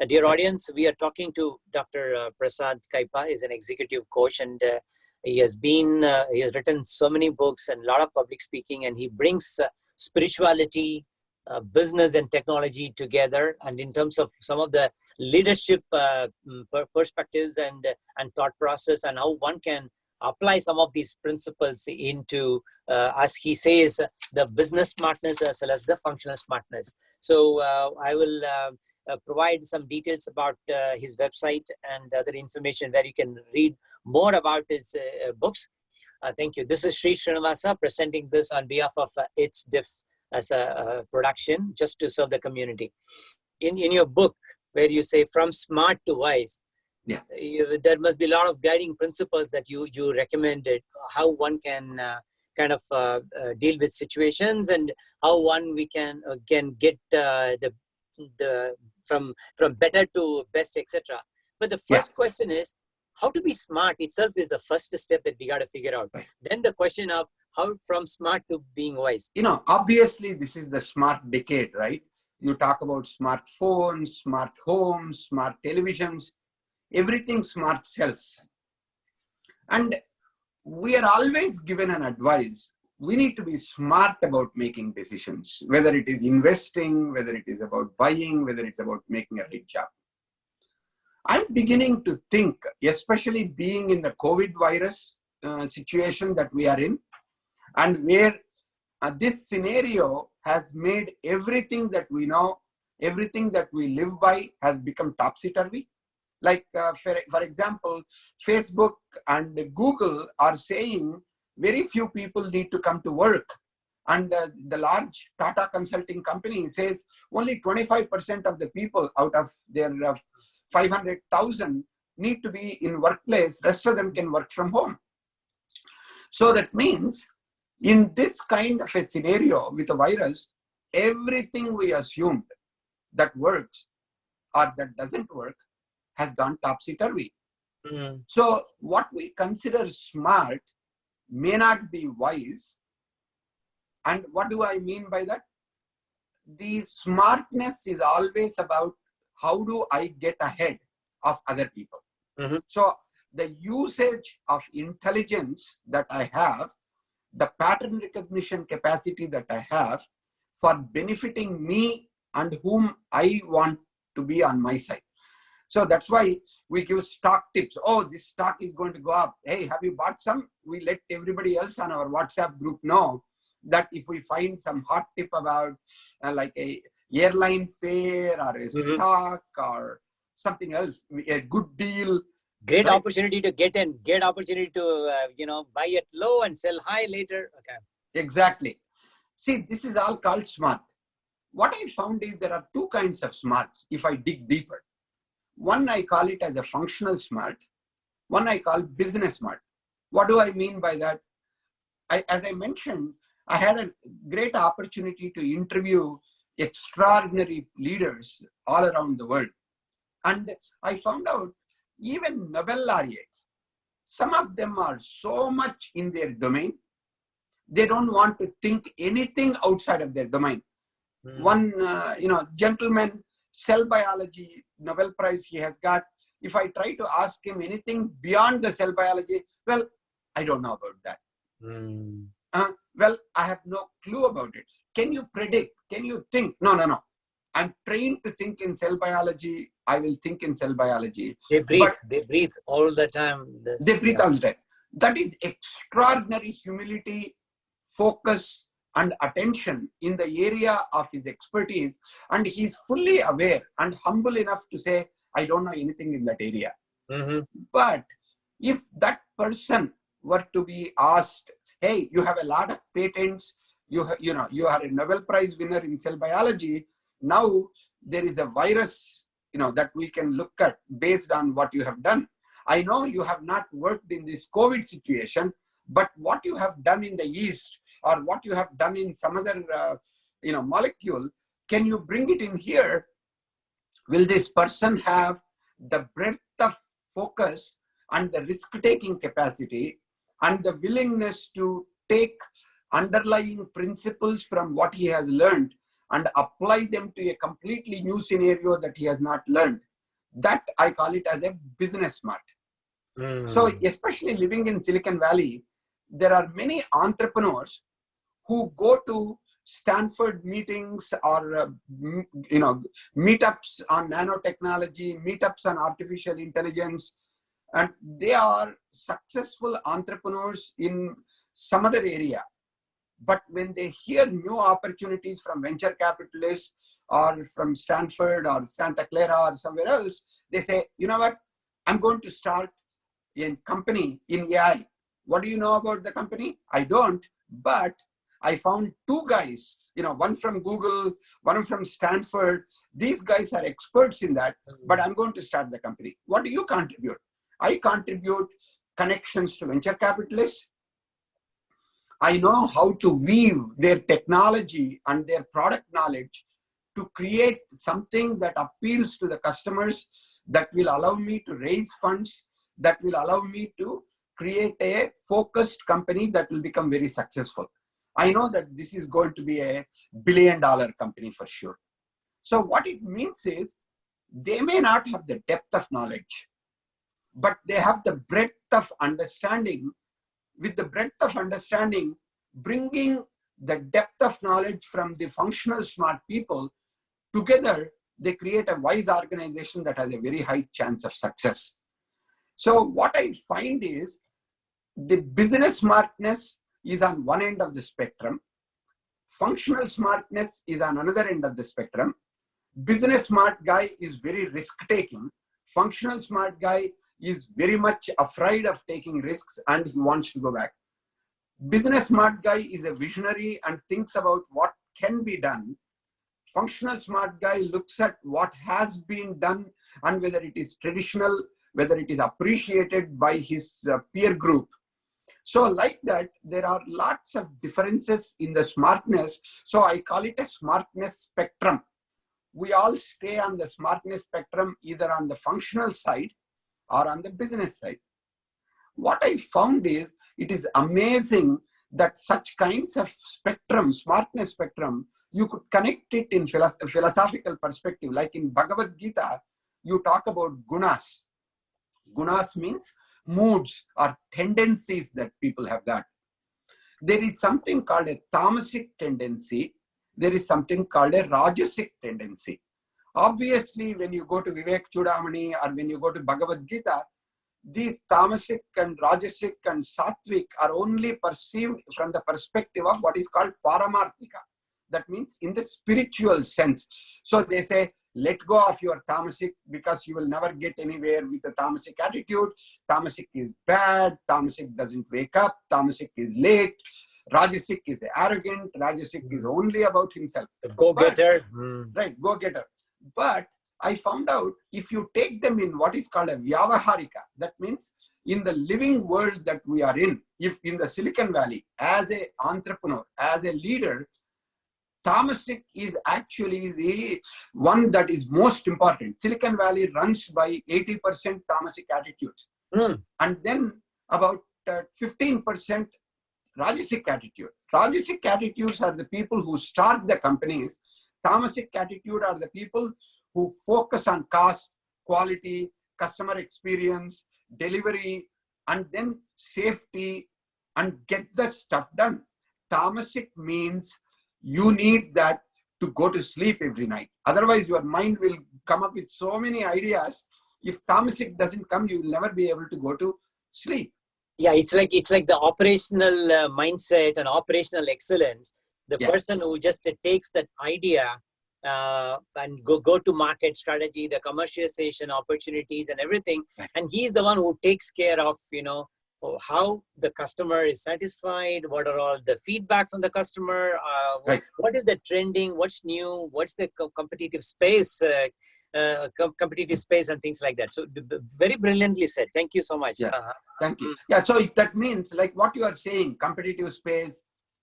Dear audience, we are talking to Dr. Prasad Kaipa. He's an executive coach, and he has written so many books and a lot of public speaking, and he brings spirituality, business and technology together, and in terms of some of the leadership perspectives and thought process, and how one can apply some of these principles into, as he says, the business smartness as well as the functional smartness. So I will provide some details about his website and other information where you can read more about his books. Thank you. This is Sri Srinivasa presenting this on behalf of itsdiff as a production, just to serve the community. In your book, where you say from smart to wise, yeah, there must be a lot of guiding principles that you recommended, how one can kind of deal with situations, and how we can get from better to best, etc. But the first question is, how to be smart itself is the first step that we got to figure out. Right. Then the question of how from smart to being wise. Obviously this is the smart decade, right? You talk about smartphones, smart homes, smart televisions, everything smart sells. And we are always given an advice. We need to be smart about making decisions, whether it is investing, whether it is about buying, whether it's about making a right job. I'm beginning to think, especially being in the COVID virus situation that we are in, and where this scenario has made everything that we know, everything that we live by has become topsy-turvy. Like, for example, Facebook and Google are saying very few people need to come to work. And the large Tata consulting company says only 25% of the people out of their 500,000 need to be in workplace. Rest of them can work from home. So that means in this kind of a scenario with a virus, everything we assumed that works or that doesn't work has gone topsy-turvy. Mm. So what we consider smart may not be wise. And what do I mean by that? The smartness is always about how do I get ahead of other people. Mm-hmm. So the usage of intelligence that I have, the pattern recognition capacity that I have for benefiting me and whom I want to be on my side. So that's why we give stock tips. Oh, this stock is going to go up. Hey, have you bought some? We let everybody else on our WhatsApp group know that if we find some hot tip about like a airline fare or a stock or something else, a good deal. Great opportunity to get in, great opportunity to, buy it low and sell high later. Okay. Exactly. See, this is all called smart. What I found is there are two kinds of smarts if I dig deeper. One, I call it as a functional smart. One, I call business smart. What do I mean by that? As I mentioned, I had a great opportunity to interview extraordinary leaders all around the world. And I found out even Nobel laureates, some of them are so much in their domain, they don't want to think anything outside of their domain. One, gentleman, cell biology, Nobel Prize he has got. If I try to ask him anything beyond the cell biology, well, I don't know about that. Well, I have no clue about it. Can you predict? Can you think? No. I'm trained to think in cell biology. I will think in cell biology. They breathe all the time. They breathe all the time. That is extraordinary humility, focus, and attention in the area of his expertise. And he's fully aware and humble enough to say, I don't know anything in that area. Mm-hmm. But if that person were to be asked, hey, you have a lot of patents, you are a Nobel Prize winner in cell biology. Now there is a virus, that we can look at based on what you have done. I know you have not worked in this COVID situation, but what you have done in the East or what you have done in some other, molecule, can you bring it in here? Will this person have the breadth of focus and the risk-taking capacity and the willingness to take underlying principles from what he has learned and apply them to a completely new scenario that he has not learned? That I call it as a business smart. So especially living in Silicon Valley, there are many entrepreneurs who go to Stanford meetings or meetups on nanotechnology, meetups on artificial intelligence, and they are successful entrepreneurs in some other area. But when they hear new opportunities from venture capitalists or from Stanford or Santa Clara or somewhere else, they say, you know what, I'm going to start a company in AI. What do you know about the company? I don't, but I found two guys, one from Google, one from Stanford. These guys are experts in that, but I'm going to start the company. What do you contribute? I contribute connections to venture capitalists. I know how to weave their technology and their product knowledge to create something that appeals to the customers, that will allow me to raise funds, that will allow me to create a focused company that will become very successful. I know that this is going to be a billion-dollar company for sure. So what it means is they may not have the depth of knowledge, but they have the breadth of understanding. With the breadth of understanding, bringing the depth of knowledge from the functional smart people together, they create a wise organization that has a very high chance of success. So what I find is the business smartness is on one end of the spectrum. Functional smartness is on another end of the spectrum. Business smart guy is very risk-taking. Functional smart guy is very much afraid of taking risks and he wants to go back. Business smart guy is a visionary and thinks about what can be done. Functional smart guy looks at what has been done and whether it is traditional, whether it is appreciated by his peer group. So like that, there are lots of differences in the smartness. So I call it a smartness spectrum. We all stay on the smartness spectrum, either on the functional side or on the business side. What I found is, it is amazing that such kinds of spectrum, smartness spectrum, you could connect it in philosophical perspective. Like in Bhagavad Gita, you talk about gunas. Gunas means moods or tendencies that people have got. There is something called a tamasic tendency. There is something called a rajasic tendency. Obviously, when you go to Vivek Chudamani or when you go to Bhagavad Gita, these tamasic and rajasic and sattvic are only perceived from the perspective of what is called paramarthika. That means in the spiritual sense. So they say, let go of your tamasic because you will never get anywhere with the tamasic attitude. Tamasic is bad. Tamasic doesn't wake up. Tamasic is late. Rajasic is arrogant. Rajasic is only about himself. Go-getter. Right, go-getter. But I found out if you take them in what is called a vyavaharika, that means in the living world that we are in, if in the Silicon Valley, as an entrepreneur, as a leader, tamasic is actually the one that is most important. Silicon Valley runs by 80% tamasic attitudes. And then about 15% rajasic attitude. Rajasic attitudes are the people who start the companies. Tamasic attitude are the people who focus on cost, quality, customer experience, delivery, and then safety, and get the stuff done. Tamasic means you need that to go to sleep every night. Otherwise, your mind will come up with so many ideas. If tamasic doesn't come, you will never be able to go to sleep. Yeah, it's like the operational mindset and operational excellence. The person who just takes that idea and go to market strategy, the commercialization opportunities and everything, and he's the one who takes care of how the customer is satisfied, what are all the feedback from the customer, what is the trending, what's new, what's the competitive space, and things like that. So very brilliantly said. Thank you so much. Thank you. Yeah, so that means like what you are saying, competitive space,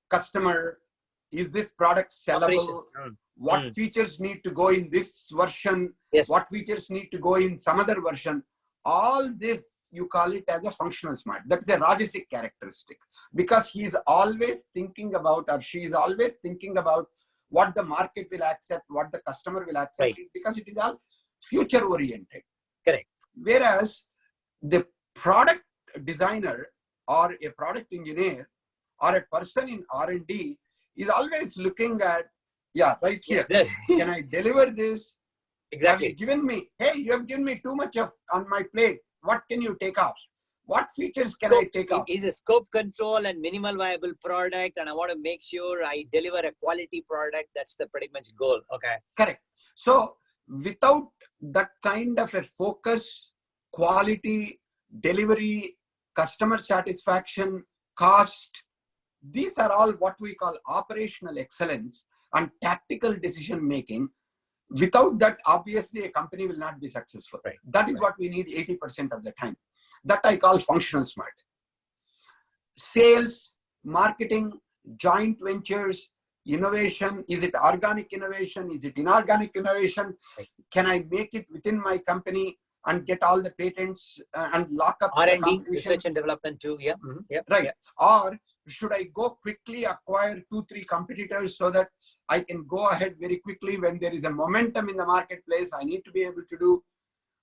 customer, is this product sellable? What features need to go in this version? What features need to go in some other version? All this, you call it as a functional smart. That is a rajasic characteristic, because he is always thinking about, or she is always thinking about what the market will accept, what the customer will accept, because it is all future oriented. Correct. Whereas the product designer or a product engineer or a person in R&D is always looking at, right here. Can I deliver this? Exactly. Have you given me, hey, you have given me too much on my plate. What can you take off? What features can I take off? Is a scope control and minimal viable product, and I want to make sure I deliver a quality product. That's the pretty much goal. Okay. Correct. So without that kind of a focus, quality, delivery, customer satisfaction, cost, these are all what we call operational excellence and tactical decision making. Without that, obviously, a company will not be successful. Right. That is what we need 80% of the time. That I call functional smart. Sales, marketing, joint ventures, innovation. Is it organic innovation? Is it inorganic innovation? Right. Can I make it within my company and get all the patents and lock up R&D, research and development too. Yeah. Mm-hmm. Yeah. Right. Yeah. Or should I go quickly acquire 2-3 competitors so that I can go ahead very quickly when there is a momentum in the marketplace? I need to be able to do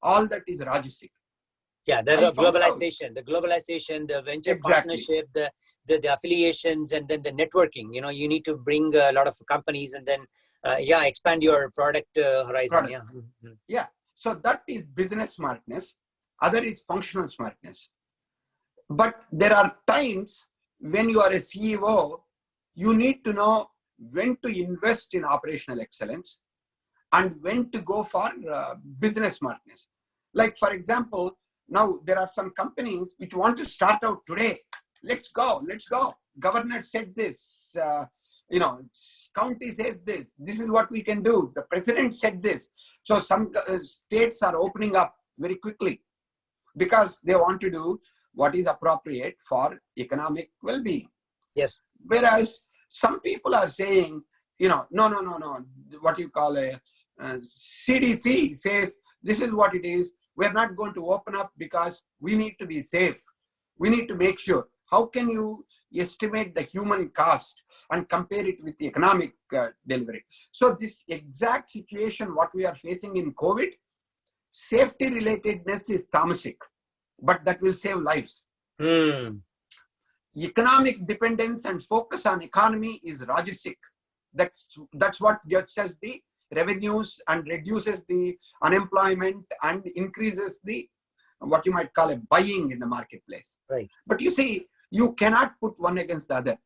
all that is Rajasic. Yeah, there's a globalization, the venture partnership, the affiliations, and then the networking. You know, you need to bring a lot of companies and then, expand your product horizon. Yeah. Mm-hmm. Yeah. So that is business smartness. Other is functional smartness. But there are times when you are a CEO, you need to know when to invest in operational excellence and when to go for business smartness. Like, for example, now there are some companies which want to start out today. Let's go. Governor said this, county says this. This is what we can do. The president said this. So some states are opening up very quickly because they want to do what is appropriate for economic well-being. Yes. Whereas some people are saying, no. What you call a CDC says this is what it is. We're not going to open up because we need to be safe. We need to make sure. How can you estimate the human cost and compare it with the economic delivery? So this exact situation, what we are facing in COVID, safety relatedness is tamasic, but that will save lives. Economic dependence and focus on economy is Rajasic. That's what gets us the revenues and reduces the unemployment and increases the what you might call a buying in the marketplace. Right. But you see, you cannot put one against the other.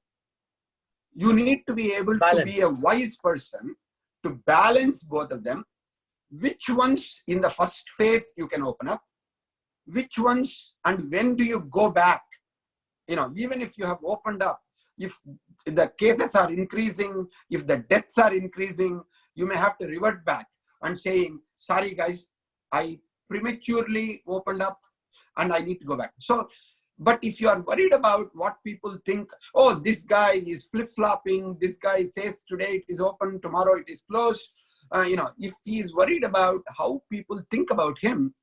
You need to be able to be a wise person to balance both of them. Which ones in the first phase you can open up? Which ones and when do you go back? Even if you have opened up, if the cases are increasing, if the deaths are increasing, you may have to revert back and saying, sorry guys, I prematurely opened up and I need to go back. So, but if you are worried about what people think, oh, this guy is flip-flopping, this guy says today it is open, tomorrow it is closed. If he is worried about how people think about him,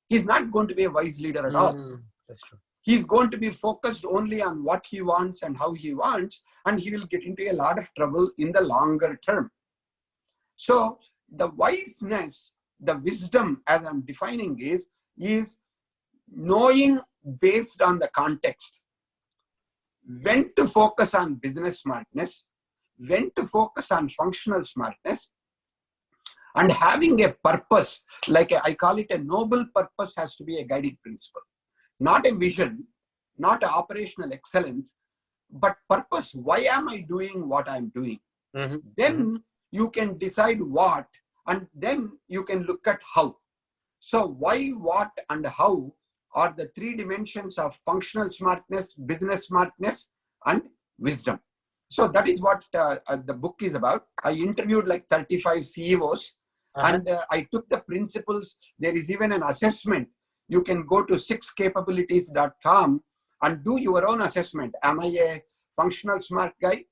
he's not going to be a wise leader at all. That's true. He's going to be focused only on what he wants and how he wants, and he will get into a lot of trouble in the longer term. So the wiseness, the wisdom as I'm defining is knowing based on the context, when to focus on business smartness, when to focus on functional smartness, and having a purpose, like I call it a noble purpose, has to be a guiding principle. Not a vision, not an operational excellence, but purpose. Why am I doing what I'm doing? Then you can decide what, and then you can look at how. So why, what, and how are the 3 dimensions of functional smartness, business smartness, and wisdom. So that is what the book is about. I interviewed like 35 CEOs and I took the principles. There is even an assessment. You can go to 6capabilities.com and do your own assessment. Am I a functional smart guy,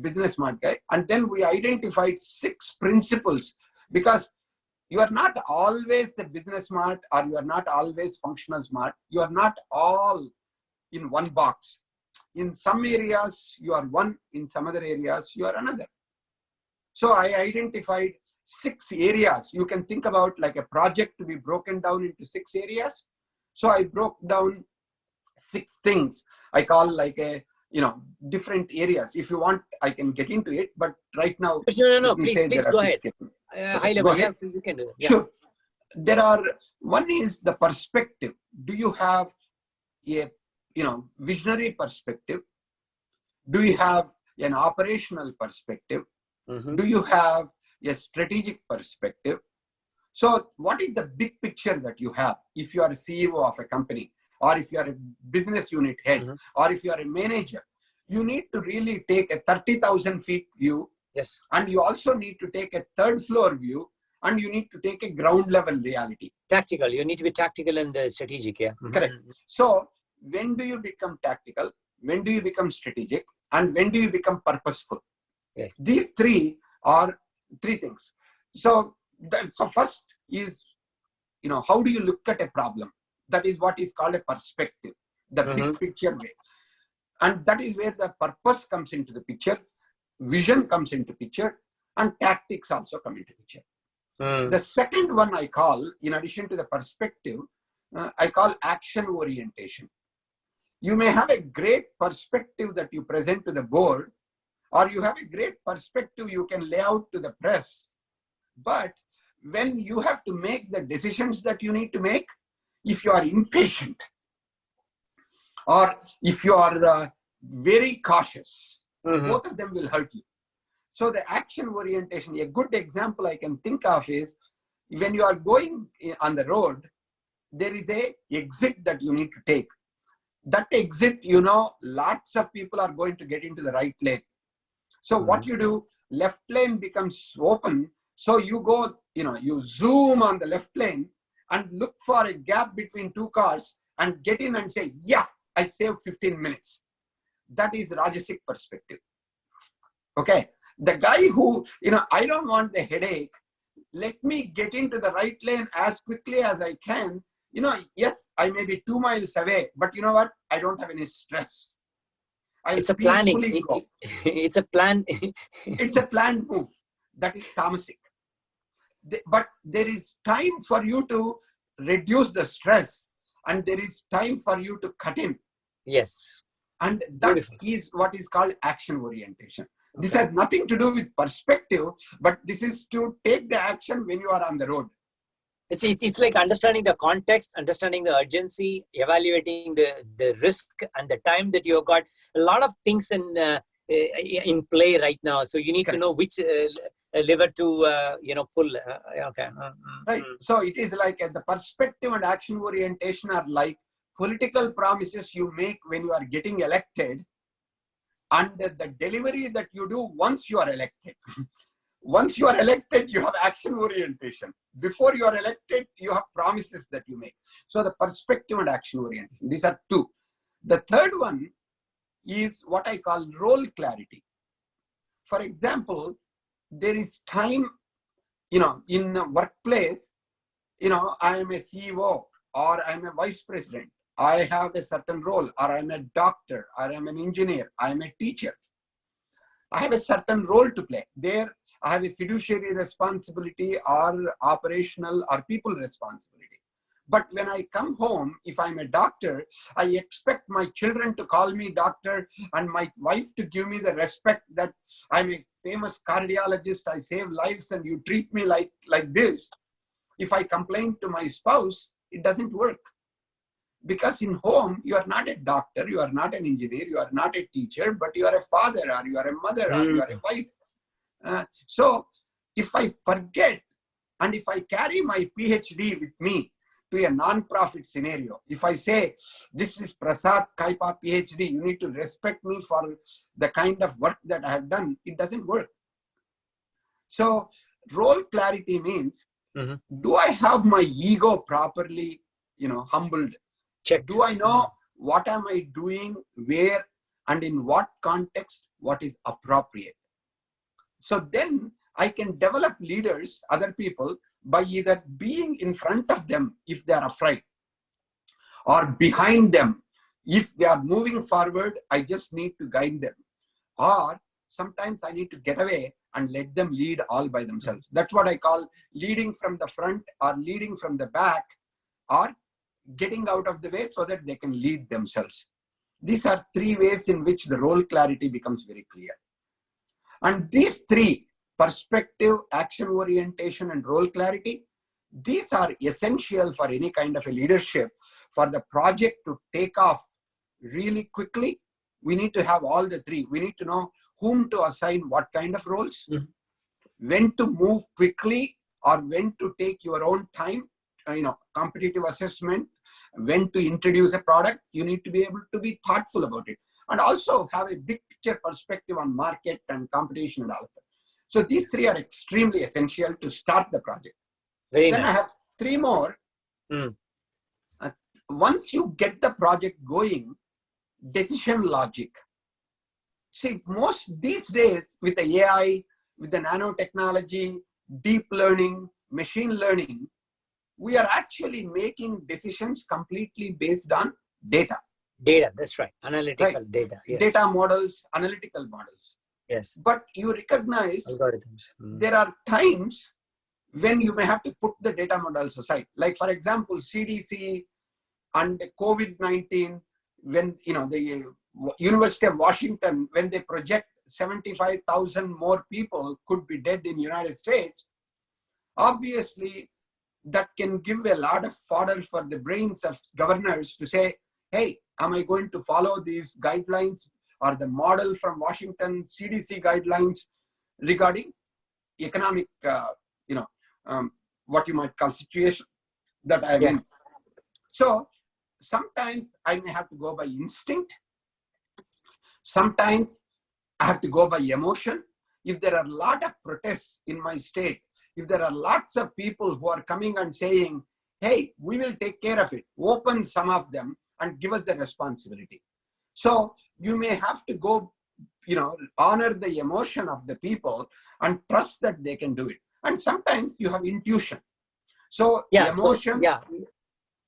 business smart guy? And then we identified 6 principles, because you are not always a business smart or you are not always functional smart. You are not all in one box. In some areas you are one, in some other areas you are another. So I identified 6 areas. You can think about like a project to be broken down into 6 areas. So I broke down 6 things I call like a, different areas. If you want, I can get into it, but right now, No. let me Please, say please there are go 6 ahead. cases. High Okay, level, go ahead. yeah, you can do it. Yeah. Sure. There are, one is the perspective. Do you have a, visionary perspective? Do you have an operational perspective? Do you have a strategic perspective? So what is the big picture that you have? If you are a CEO of a company, or if you are a business unit head, or if you are a manager, you need to really take a 30,000 feet view. Yes. And you also need to take a 3rd floor view, and you need to take a ground level reality. Tactical. You need to be tactical and strategic. Yeah. Correct. So when do you become tactical? When do you become strategic? And when do you become purposeful? Yeah. These 3 are 3 things. So first is, how do you look at a problem? That is what is called a perspective, the big picture way. And that is where the purpose comes into the picture, vision comes into picture, and tactics also come into picture. The second one I call, in addition to the perspective, I call action orientation. You may have a great perspective that you present to the board, or you have a great perspective you can lay out to the press. But when you have to make the decisions that you need to make, if you are impatient, or if you are very cautious, both of them will hurt you. So the action orientation, a good example I can think of is, when you are going on the road, there is a exit that you need to take. That exit, lots of people are going to get into the right lane. So what you do, left lane becomes open. So you go, you zoom on the left lane and look for a gap between 2 cars and get in and say, yeah, I saved 15 minutes. That is Rajasic perspective. Okay. The guy who, I don't want the headache. Let me get into the right lane as quickly as I can. Yes, I may be 2 miles away, but you know what? I don't have any stress. It's a planning. It's a plan. It's a planned move. That is Tamasic. But there is time for you to reduce the stress, and there is time for you to cut in. Yes. And that is what is called action orientation. This has nothing to do with perspective, but this is to take the action when you are on the road. It's like understanding the context, understanding the urgency, evaluating the risk and the time that you have got. A lot of things in play right now. So you need to know which lever to pull. Okay. Right. So it is like the perspective and action orientation are like political promises you make when you are getting elected, and the delivery that you do once you are elected. Once you are elected, you have action orientation. Before you are elected, you have promises that you make. So the perspective and action orientation, these are 2. The third one is what I call role clarity. For example, there is time, in a workplace, I am a CEO, or I am a vice president. I have a certain role, or I am a doctor, or I am an engineer, I am a teacher. I have a certain role to play. There, I have a fiduciary responsibility, or operational, or people responsibility. But when I come home, if I'm a doctor, I expect my children to call me doctor, and my wife to give me the respect that I'm a famous cardiologist, I save lives, and you treat me like this. If I complain to my spouse, it doesn't work. Because in home, you are not a doctor, you are not an engineer, you are not a teacher, but you are a father, or you are a mother, or you are a wife. So if I forget, and if I carry my PhD with me to a non-profit scenario, if I say, this is Prasad Kaipa PhD, you need to respect me for the kind of work that I have done, it doesn't work. So role clarity means, do I have my ego properly, humbled? Checked. Do I know what am I doing, where, and in what context, what is appropriate? So then I can develop leaders, other people, by either being in front of them if they are afraid, or behind them. If they are moving forward, I just need to guide them. Or sometimes I need to get away and let them lead all by themselves. That's what I call leading from the front or leading from the back, or getting out of the way so that they can lead themselves. These are three ways in which the role clarity becomes very clear. And these three, perspective, action orientation, and role clarity, these are essential for any kind of a leadership. For the project to take off really quickly, we need to have all the three. We need to know whom to assign what kind of roles, when to move quickly or when to take your own time, competitive assessment, when to introduce a product. You need to be able to be thoughtful about it, and also have a big picture perspective on market and competition and all of that. So these three are extremely essential to start the project. Very Then nice. I have three more. Once you get the project going, decision logic. See, most these days with the AI, with the nanotechnology, deep learning, machine learning, we are actually making decisions completely based on data. Data, that's right. Analytical data. Yes. Data models, analytical models. Yes. But you recognize algorithms. There are times when you may have to put the data models aside. Like, for example, CDC and COVID-19, when the University of Washington, when they project 75,000 more people could be dead in the United States, obviously that can give a lot of fodder for the brains of governors to say, hey, am I going to follow these guidelines or the model from Washington CDC guidelines regarding economic, what you might call situation that I'm in. So sometimes I may have to go by instinct. Sometimes I have to go by emotion. If there are a lot of protests in my state, if there are lots of people who are coming and saying, hey, we will take care of it, open some of them and give us the responsibility. So you may have to go, honor the emotion of the people and trust that they can do it. And sometimes you have intuition. So emotion,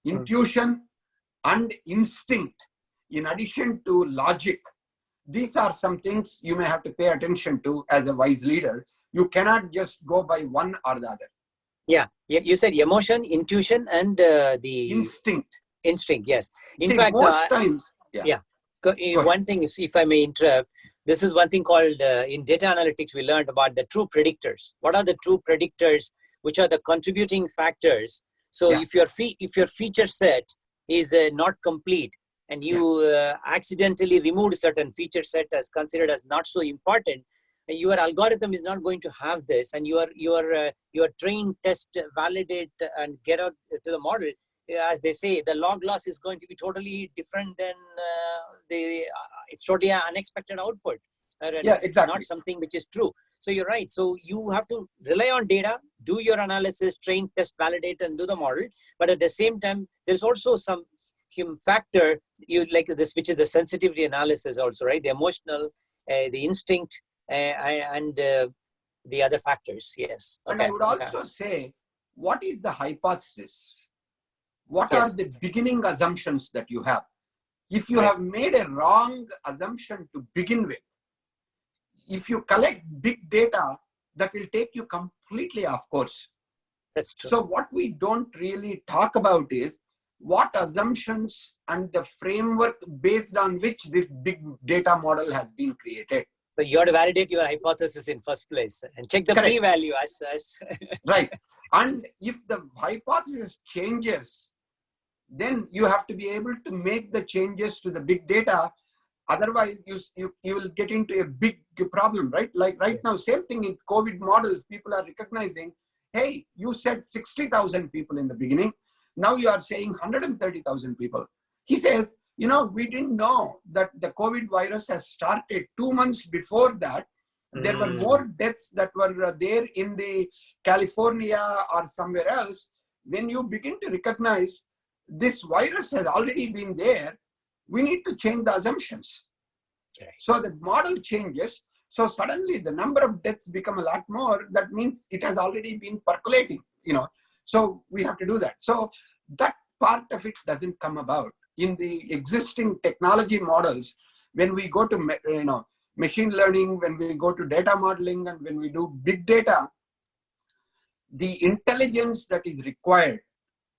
intuition, and instinct, in addition to logic, these are some things you may have to pay attention to as a wise leader. You cannot just go by one or the other. Yeah, you said emotion, intuition, and the instinct. Instinct, yes. In See, fact, most times, one thing is, if I may interrupt, this is one thing called, in data analytics, we learned about the true predictors. What are the true predictors, which are the contributing factors? So if your feature set is not complete, and you accidentally removed certain feature set as considered as not so important, your algorithm is not going to have this, and your train, test, validate, and get out to the model. As they say, the log loss is going to be totally different than the extraordinary unexpected output. Exactly. Not something which is true. So you're right. So you have to rely on data, do your analysis, train, test, validate, and do the model. But at the same time, there's also some human factor, which is the sensitivity analysis also, right? The emotional, the instinct, and the other factors. Yes. And I would also say, what is the hypothesis? What are the beginning assumptions that you have? If you have made a wrong assumption to begin with, if you collect big data, that will take you completely off course. That's true. So what we don't really talk about is what assumptions and the framework based on which this big data model has been created. So you have to validate your hypothesis in first place and check the p-value as right. And if the hypothesis changes, then you have to be able to make the changes to the big data. Otherwise, you will get into a big problem, right? Like right now, same thing in COVID models, people are recognizing, hey, you said 60,000 people in the beginning. Now you are saying 130,000 people. He says, we didn't know that the COVID virus has started 2 months before that. There were more deaths that were there in the California or somewhere else. When you begin to recognize this virus has already been there, we need to change the assumptions. Okay. So the model changes. So suddenly the number of deaths become a lot more. That means it has already been percolating, So we have to do that. So that part of it doesn't come about in the existing technology models. When we go to, machine learning, when we go to data modeling, and when we do big data, the intelligence that is required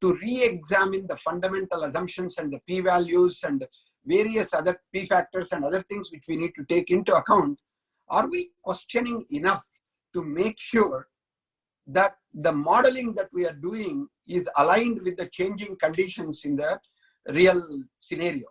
to re-examine the fundamental assumptions and the p-values and various other p-factors and other things which we need to take into account, are we questioning enough to make sure that the modeling that we are doing is aligned with the changing conditions in the real scenario?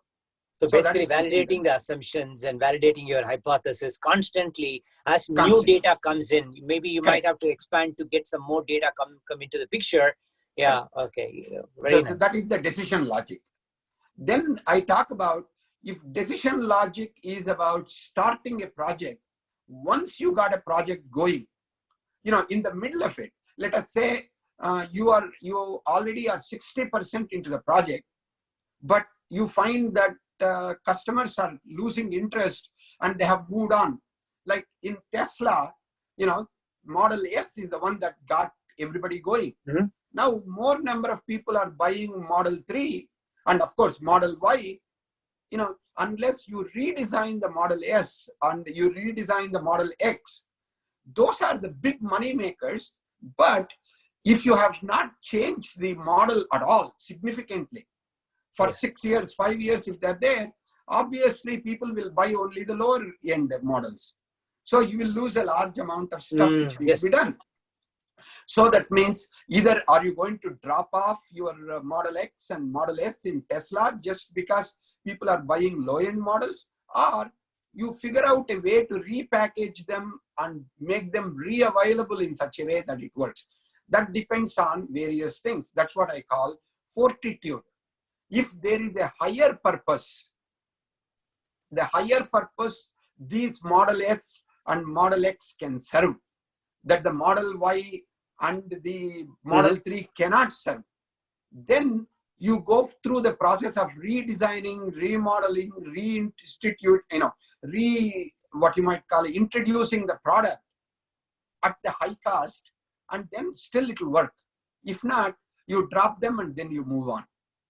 So basically validating the assumptions and validating your hypothesis constantly as new data comes in. Maybe you might have to expand to get some more data come into the picture. Yeah, okay. Very nice. So that is the decision logic. Then I talk about, if decision logic is about starting a project, once you got a project going, in the middle of it, let us say you already are 60% into the project, but you find that customers are losing interest and they have moved on. Like in Tesla, Model S is the one that got everybody going. Mm-hmm. Now more number of people are buying Model 3 and of course Model Y. Unless you redesign the Model S and you redesign the Model X, those are the big money makers. But if you have not changed the model at all significantly for 6 years, 5 years, if they're there, obviously people will buy only the lower end models. So you will lose a large amount of stuff which needs to be done. So that means either are you going to drop off your Model X and Model S in Tesla just because people are buying low-end models, or you figure out a way to repackage them and make them re-available in such a way that it works. That depends on various things. That's what I call fortitude. If there is a higher purpose, these Model S and Model X can serve, that the Model Y and the Model 3 cannot serve, then you go through the process of redesigning, remodeling, introducing the product at the high cost, and then still it will work. If not, you drop them and then you move on.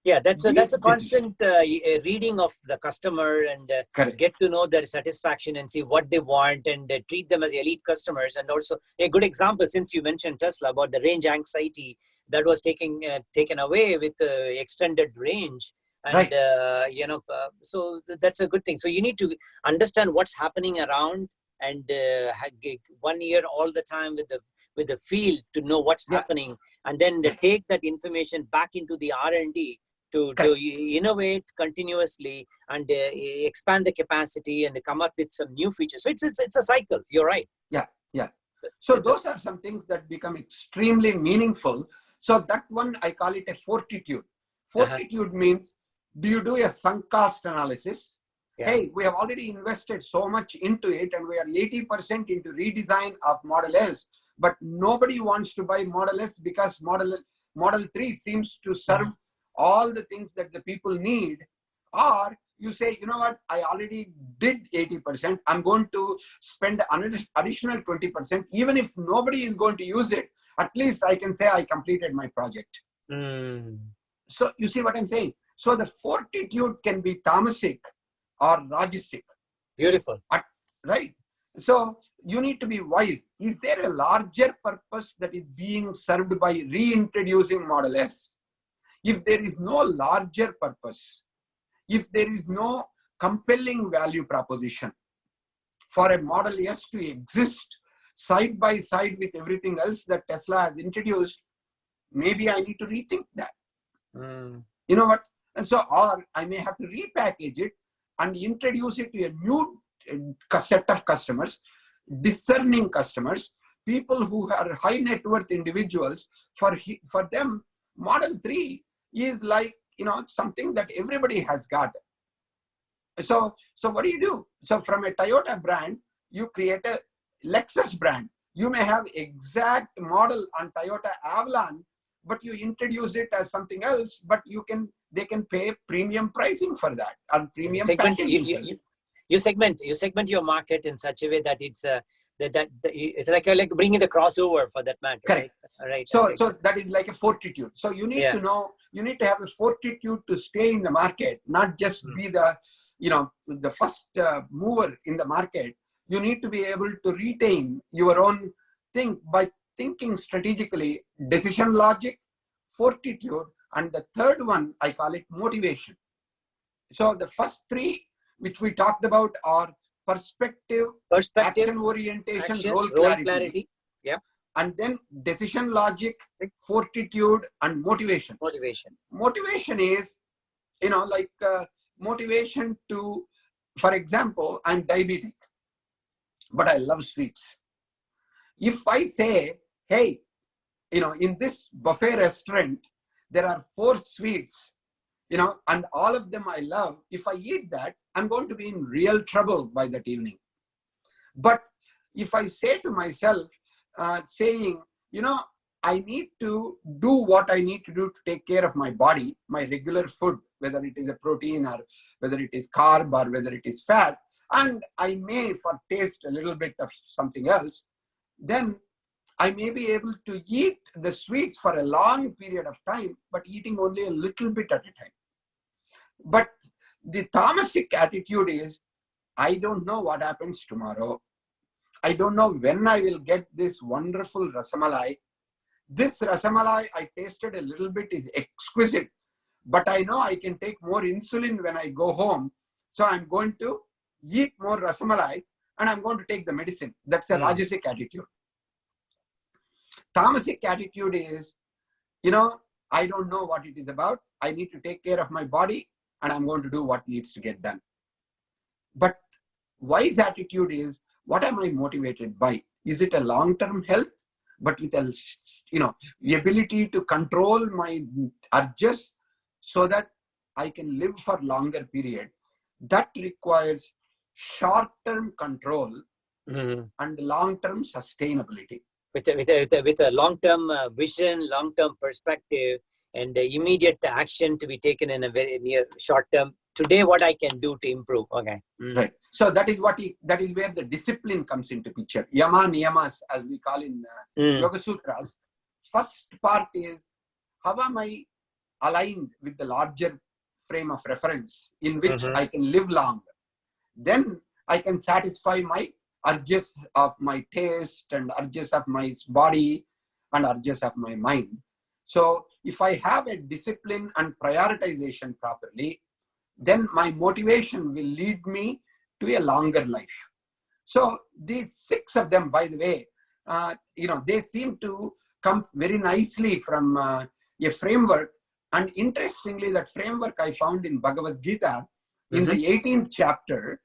Yeah, that's a constant reading of the customer and get to know their satisfaction and see what they want and treat them as elite customers. And also a good example, since you mentioned Tesla, about the range anxiety that was taken away with extended range. And, so that's a good thing. So you need to understand what's happening around and 1 year all the time with the field to know what's happening, and then take that information back into the R&D to innovate continuously and expand the capacity and come up with some new features. So it's a cycle. You're right. Yeah. So those are some things that become extremely meaningful. So that one, I call it a fortitude. Fortitude means, do you do a sunk cost analysis? Yeah. Hey, we have already invested so much into it and we are 80% into redesign of Model S, but nobody wants to buy Model S because Model 3 seems to serve all the things that the people need. Or you say, you know what, I already did 80%. I'm going to spend an additional 20%. Even if nobody is going to use it, at least I can say I completed my project. So you see what I'm saying? So the fortitude can be tamasic or rajasic. Beautiful. Right. So you need to be wise. Is there a larger purpose that is being served by reintroducing Model S? If there is no larger purpose, if there is no compelling value proposition for a Model S to exist side by side with everything else that Tesla has introduced, maybe I need to rethink that. You know what? And so, or I may have to repackage it and introduce it to a new set of customers, discerning customers, people who are high net worth individuals. For them, Model 3 is like, something that everybody has got. So what do you do? So from a Toyota brand, you create a Lexus brand. You may have exact model on Toyota Avalon, but you introduce it as something else, but they can pay premium pricing for that and premium packaging. You segment your market in such a way that it's it's like bringing the crossover for that matter. Correct. Right. So that is like a fortitude. So you need to know, you need to have a fortitude to stay in the market, not just be the first mover in the market, You need to be able to retain your own thing by thinking strategically, decision logic, fortitude, and the third one, I call it motivation. So the first three, which we talked about, are perspective, action orientation, role clarity. Yeah. And then decision logic, fortitude, and motivation. Motivation is, like motivation to, for example, I'm diabetic, but I love sweets. If I say, hey, in this buffet restaurant, there are 4 sweets, and all of them I love. If I eat that, I'm going to be in real trouble by that evening. But if I say to myself, saying, I need to do what I need to do to take care of my body, my regular food, whether it is a protein or whether it is carb or whether it is fat, and I may for taste a little bit of something else, then I may be able to eat the sweets for a long period of time, but eating only a little bit at a time. But the Tamasic attitude is, I don't know what happens tomorrow. I don't know when I will get this wonderful rasamalai. This rasamalai I tasted a little bit is exquisite, but I know I can take more insulin when I go home. So I'm going to eat more rasamalai and I'm going to take the medicine. That's a Rajasic attitude. Tamasic attitude is, I don't know what it is about. I need to take care of my body and I'm going to do what needs to get done. But wise attitude is, what am I motivated by? Is it a long-term health, but with a, the ability to control my urges so that I can live for longer period? That requires short-term control and long-term sustainability. With a long-term vision, long-term perspective, and immediate action to be taken in a very near short term. Today, what I can do to improve. Okay. Right. So that is where the discipline comes into picture. Yama niyamas, as we call in Yoga Sutras. First part is, how am I aligned with the larger frame of reference in which I can live long? Then I can satisfy my urges of my taste and urges of my body and urges of my mind. So if I have a discipline and prioritization properly, then my motivation will lead me to a longer life. So these 6 of them, by the way, they seem to come very nicely from a framework. And interestingly, that framework I found in Bhagavad Gita in the 18th chapter,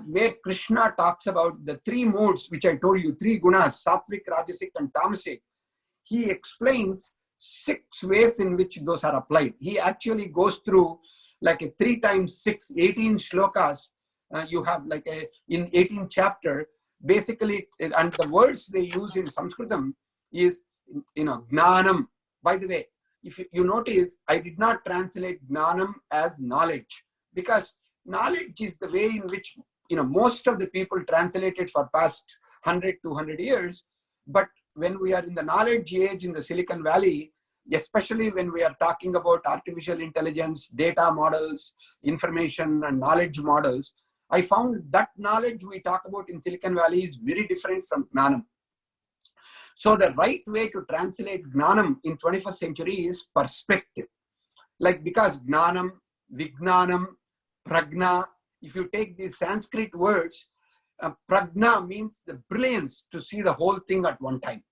where Krishna talks about the 3 moods, which I told you, 3 gunas, sattvic, rajasic, and tamasic. He explains 6 ways in which those are applied. He actually goes through like a 3 times 6, 18 shlokas. You have like in 18th chapter, basically, and the words they use in Sanskritam is, gnanam. By the way, if you notice, I did not translate gnanam as knowledge, because knowledge is the way in which, most of the people translate it for past 100, 200 years. But when we are in the knowledge age in the Silicon Valley, especially when we are talking about artificial intelligence, data models, information and knowledge models, I found that knowledge we talk about in Silicon Valley is very different from Gnanam. So the right way to translate Gnanam in 21st century is perspective. Like, because Gnanam, Vignanam, Pragna, if you take these Sanskrit words, Pragna means the brilliance to see the whole thing at one time.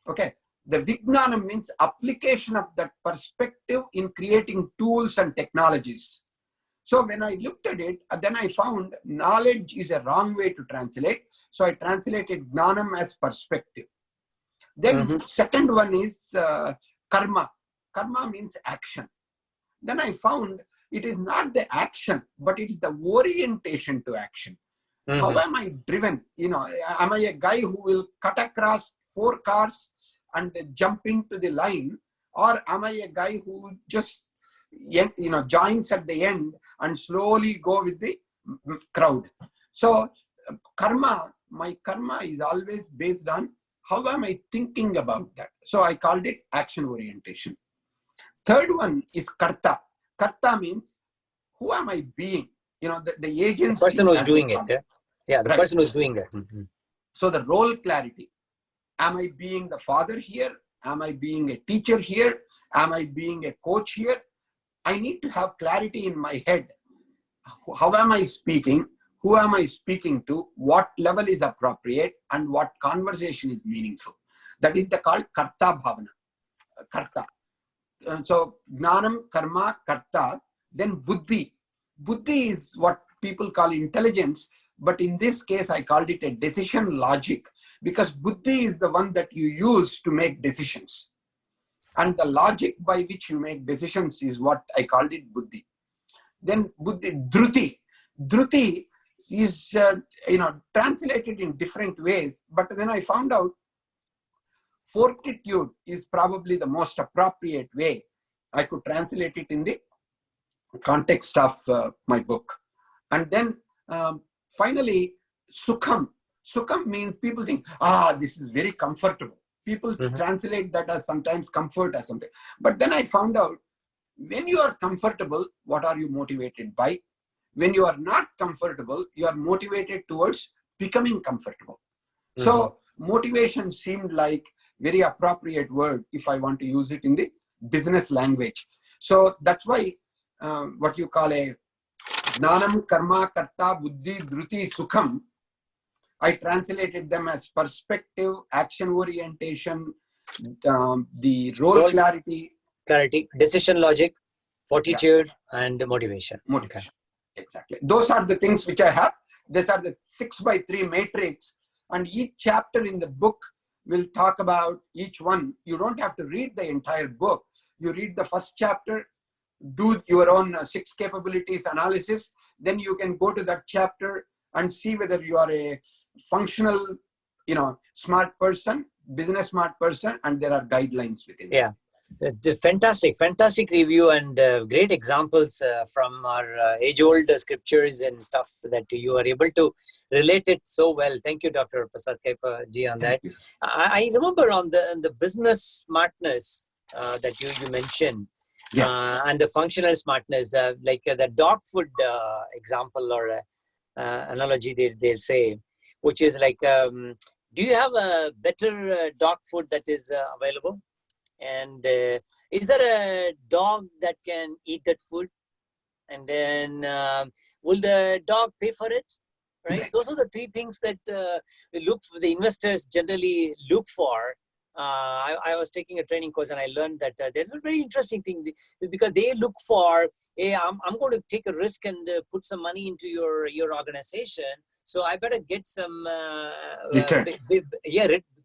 Okay. The Vignanam means application of that perspective in creating tools and technologies. So when I looked at it, then I found knowledge is a wrong way to translate. So I translated Gnanam as perspective. Then second one is karma. Karma means action. Then I found it is not the action, but it is the orientation to action. How am I driven? Am I a guy who will cut across 4 cars and jump into the line, or am I a guy who just joins at the end and slowly go with the crowd? So my karma is always based on how am I thinking about that. So I called it action orientation. Third one is karta. Karta means, who am I being? The agency. The person who's doing it. Yeah? Yeah, the right? person who's doing that. Mm-hmm. So the role clarity. Am I being the father here? Am I being a teacher here? Am I being a coach here? I need to have clarity in my head. How am I speaking? Who am I speaking to? What level is appropriate? And what conversation is meaningful? That is called karta bhavana. Karta. So gnanam, karma, karta. Then buddhi. Buddhi is what people call intelligence. But in this case, I called it a decision logic. Because buddhi is the one that you use to make decisions. And the logic by which you make decisions is what I called it buddhi. Then buddhi, dhruti. Dhruti is translated in different ways. But then I found out fortitude is probably the most appropriate way I could translate it in the context of my book. And then finally, sukham. Sukham means people think, this is very comfortable. People translate that as sometimes comfort or something. But then I found out, when you are comfortable, what are you motivated by? When you are not comfortable, you are motivated towards becoming comfortable. So motivation seemed like very appropriate word if I want to use it in the business language. So that's why what you call a gnanam, karma, karta, buddhi, dhruti, sukham, I translated them as perspective, action orientation, the role clarity, decision logic, fortitude, and motivation. Okay. Exactly. Those are the things which I have. These are the 6x3 matrix, and each chapter in the book will talk about each one. You don't have to read the entire book. You read the first chapter, do your own 6 capabilities analysis. Then you can go to that chapter and see whether you are a functional, smart person, business smart person, and there are guidelines within it. Yeah. Fantastic review and great examples from our age-old scriptures and stuff that you are able to relate it so well. Thank you, Dr. Prasad Kaipa ji, on that. I remember on the business smartness that you mentioned, and the functional smartness, like the dog food example or analogy they'll say, which is like, do you have a better dog food that is available? And is there a dog that can eat that food? And then will the dog pay for it? Right? Those are the 3 things that the investors generally look for. I was taking a training course and I learned that there's a very interesting thing because they look for, hey, I'm going to take a risk and put some money into your organization. So I better get some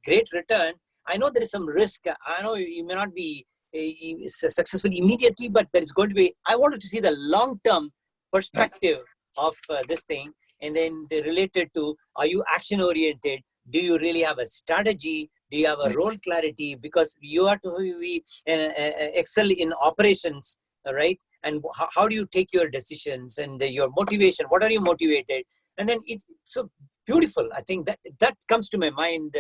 great return. I know there is some risk. I know you may not be successful immediately, but there is going to be, I wanted to see the long-term perspective of this thing. And then related to, are you action-oriented? Do you really have a strategy? Do you have a role clarity? Because you have to be excel in operations, right? And how do you take your decisions and your motivation? What are you motivated? And then it's so beautiful. I think that comes to my mind,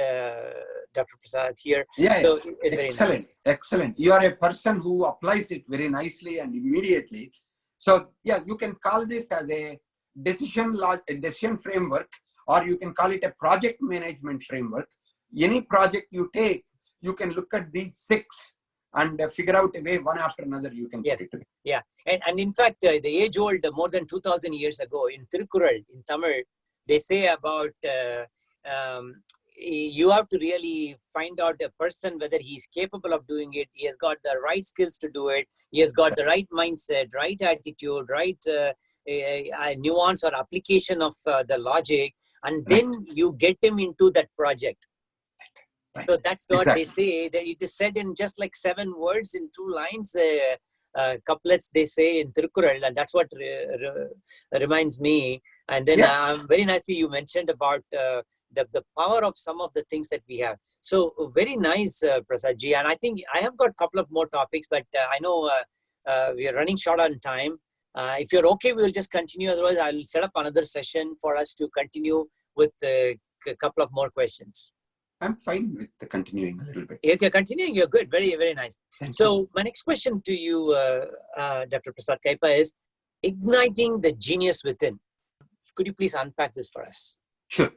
Dr. Prasad here. So excellent, nice. Excellent. You are a person who applies it very nicely and immediately. So yeah, you can call this as a decision framework, or you can call it a project management framework. Any project you take, you can look at these 6 and figure out a way one after another you can put it together. Yeah. And in fact, the age-old, more than 2,000 years ago, in Tirukkural, in Tamil, they say about you have to really find out a person whether he's capable of doing it. He has got the right skills to do it. He has got the right mindset, right attitude, right nuance or application of the logic. And then you get him into that project. So that's what they say. That it is said in just like 7 words in 2 lines, couplets they say in Tirukkural, and that's what reminds me. And then very nicely you mentioned about the power of some of the things that we have. So very nice, Prasad ji. And I think I have got a couple of more topics, but I know we are running short on time. If you're okay, we'll just continue. Otherwise, I'll set up another session for us to continue with a couple of more questions. I'm fine with the continuing a little bit. Okay, continuing, you're good. Very, very nice. So my next question to you, Dr. Prasad Kaipa, is igniting the genius within. Could you please unpack this for us? Sure.